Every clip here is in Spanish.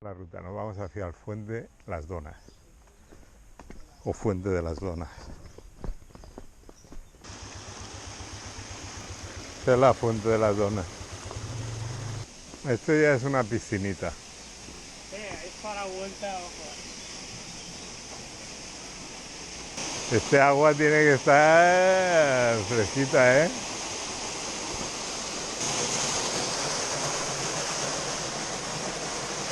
La ruta, nos vamos hacia el Fuente Las Donas o Fuente de las Donas. Esta es la Fuente de las Donas. Esto ya es una piscinita. Es para vuelta, ojo. Este agua tiene que estar fresquita, ¿eh?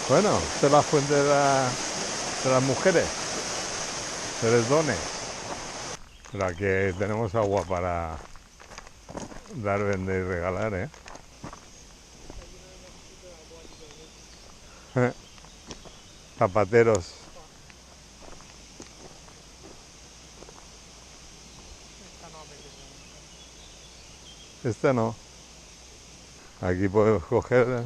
Bueno, esta es la fuente de las mujeres, de Les Dones. La que tenemos agua para dar, vender y regalar, ¿eh? Zapateros. Esta no. Aquí podemos coger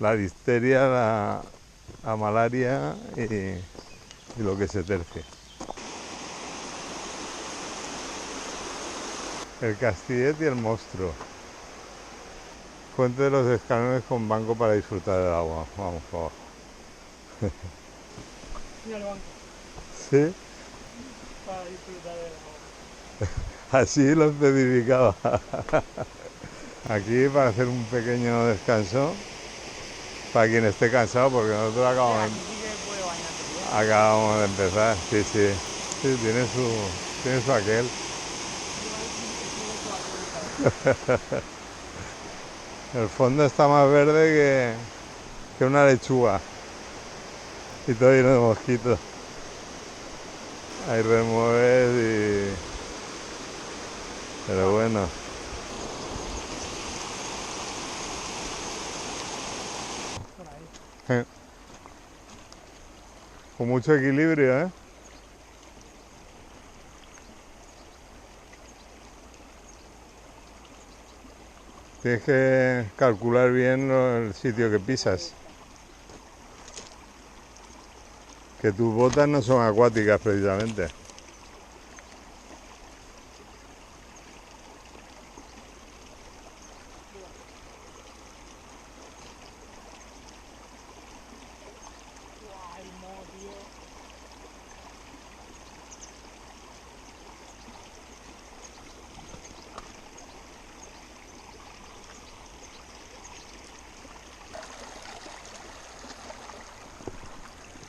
la difteria, la malaria y lo que se tercie. El Castillet y el Monstruo. Fuente de los Escalones con banco para disfrutar del agua. Vamos por abajo. Mira el banco. ¿Sí? Para disfrutar del agua. Así lo especificaba. Aquí para hacer un pequeño descanso para quien esté cansado, porque nosotros Aquí sí que puede bañarte bien. acabamos de empezar. Sí, sí. Sí, tiene su aquel. El fondo está más verde que una lechuga. Y todo lleno de mosquitos. Ahí remueves y... Pero bueno. Por ahí. Con mucho equilibrio, ¿eh? Tienes que calcular bien el sitio que pisas. Que tus botas no son acuáticas precisamente. Guau, el moho, tío.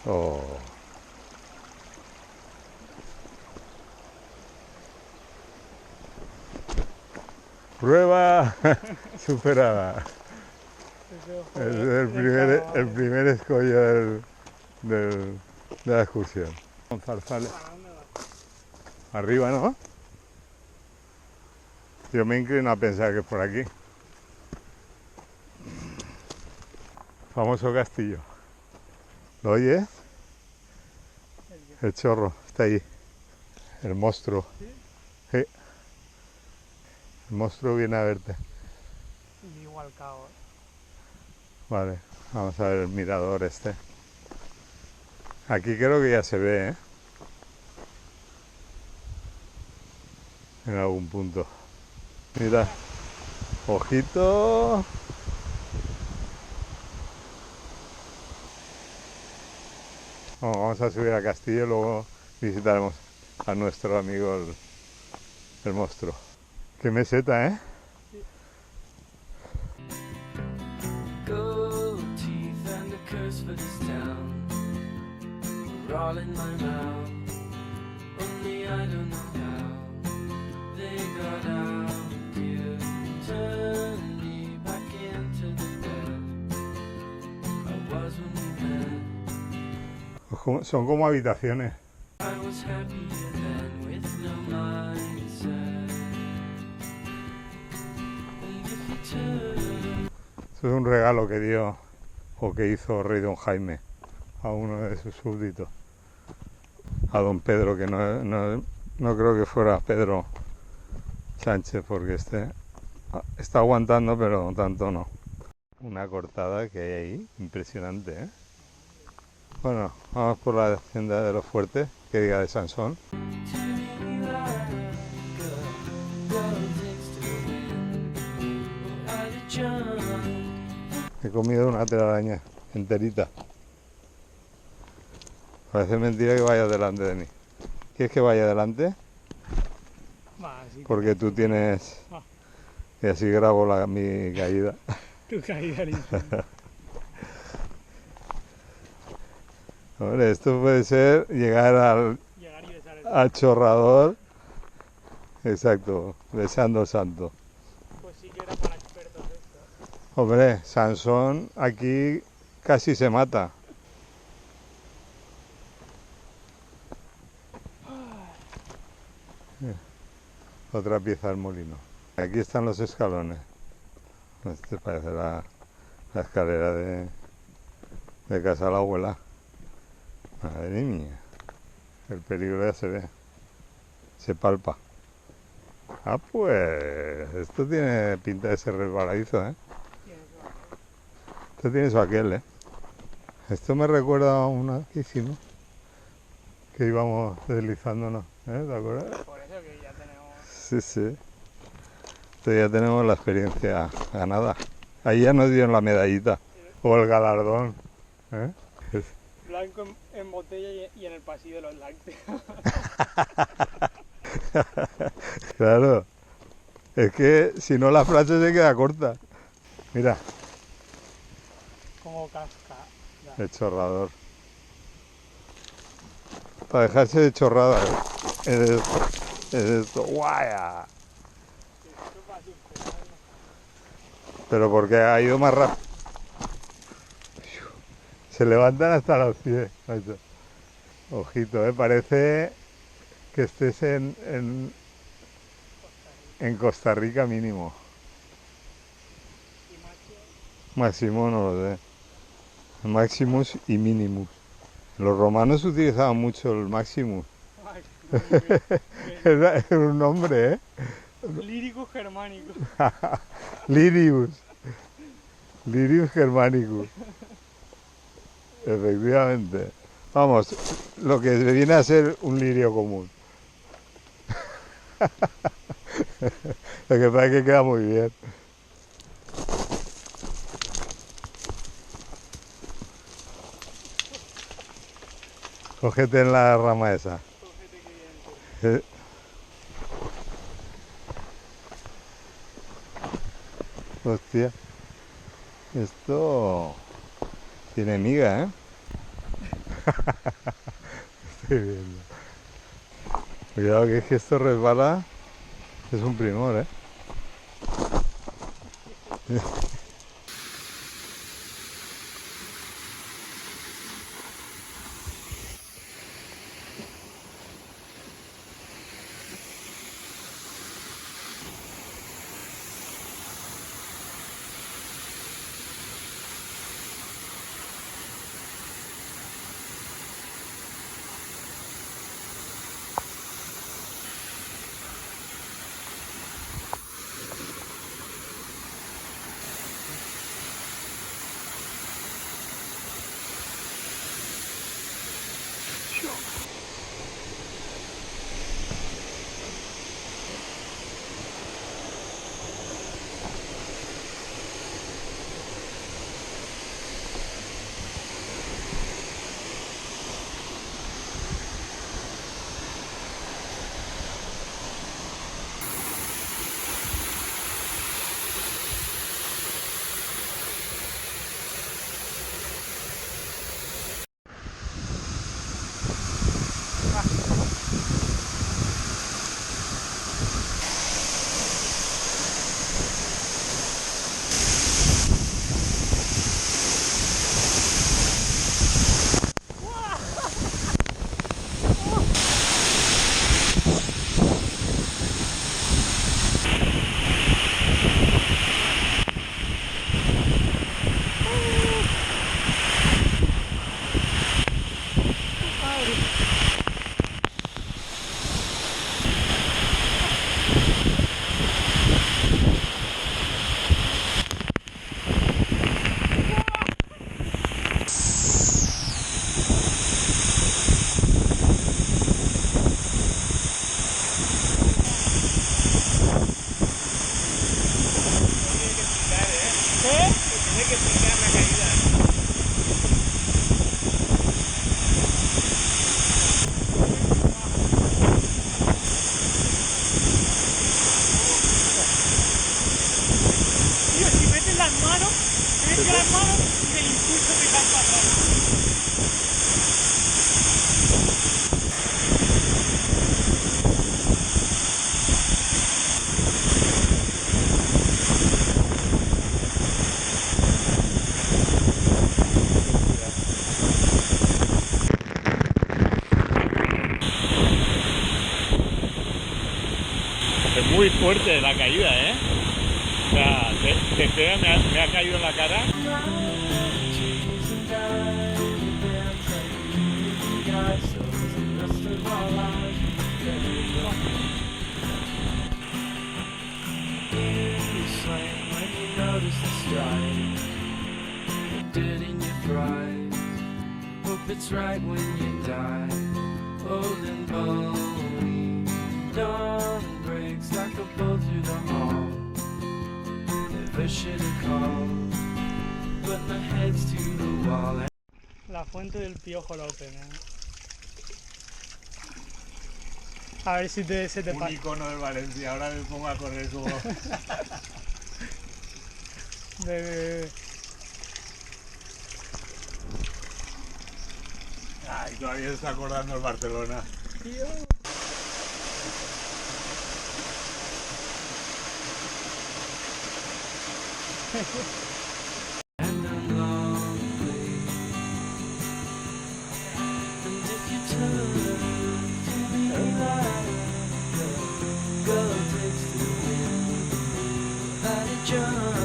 Oh. Prueba superada. Es el primer escollo de la excursión. Con zarzales. Arriba, ¿no? Yo me inclino a pensar que es por aquí. Famoso castillo. ¿Lo oyes? El chorro está ahí. El monstruo. Sí. El monstruo viene a verte. Igual cao. Vale, vamos a ver el mirador este. Aquí creo que ya se ve, ¿eh? En algún punto. Mira. Ojito. Bueno, vamos a subir al castillo y luego visitaremos a nuestro amigo el monstruo. Qué meseta, ¿eh? Gold teeth and a curse for this town were all in my mouth. Only I don't know how they got out here. Turn me back into the bed I was when we met. Son como habitaciones. I was happier than with no mindset. And if you turn Eso es un regalo que dio o que hizo rey don Jaime a uno de sus súbditos, a don Pedro, que no creo que fuera Pedro Sánchez, porque está aguantando, pero tanto no. Una cortada que hay ahí, impresionante, ¿eh? Bueno, vamos por la hacienda de los Fuertes, que diga de Sansón. He comido una telaraña. enterita. Parece mentira que vaya delante de mí. ¿Quieres que vaya delante? Va, así que Porque tú tienes... Ah. Y así grabo mi caída. tu caída al infierno. Hombre, esto puede ser llegar Llegar y besar el al chorrador. Exacto, besando al santo. Pues sí que era para expertos esto. Hombre, Sansón aquí casi se mata. Otra pieza del molino. Aquí están los escalones. Este parece la escalera de casa de la abuela. Madre mía. El peligro ya se ve. Se palpa. Ah, pues esto tiene pinta de ser resbaladizo, ¿eh? Tiene eso. Esto tiene su aquel, ¿eh? Esto me recuerda a una que hicimos, que íbamos deslizándonos, ¿eh? ¿Te acuerdas? Por eso que ya tenemos. Sí, sí. Esto ya tenemos la experiencia ganada. Ahí ya nos dieron la medallita, o el galardón, ¿eh? Blanco en botella y en el pasillo de los lácteos. Claro. Es que si no la frase se queda corta. Mira, Como casca. Ya. el chorrador. Para dejarse de chorrada. Es esto. ¡Guaya! Esto para superarlo. Pero porque ha ido más rápido. Se levantan hasta los pies. Macho. Ojito, parece que estés en Costa Rica mínimo. Y macho. Máximo no lo sé. Maximus y Minimus. Los romanos utilizaban mucho el Maximus. Ay, Era un nombre, ¿eh? lírico germánico. Lirius. Lirius Germanicus. Efectivamente. Vamos, lo que viene a ser un lirio común. Lo que pasa es que queda muy bien. Cógete en la rama esa. Cógete que viene. Hostia. Esto tiene miga, ¿eh? Estoy viendo. Cuidado que es que esto resbala. Es un primor, ¿eh? Metí las manos del impulso de echar para atrás. Es muy fuerte la caída, ¿eh? O sea, te pega, me ha caído en la cara. It's right when you die, old and bony. Dawn breaks like a bolt through the hall. Never should have called, but my head's to the wall. La fuente del Piojo López, ¿eh? A ver si se te Un pasa. icono del Valencia, ahora me pongo a correr como... De... Ay, todavía se está acordando el Barcelona. Tío. And I'm lonely. And if you turn to the light, girl takes the wind, let it jump.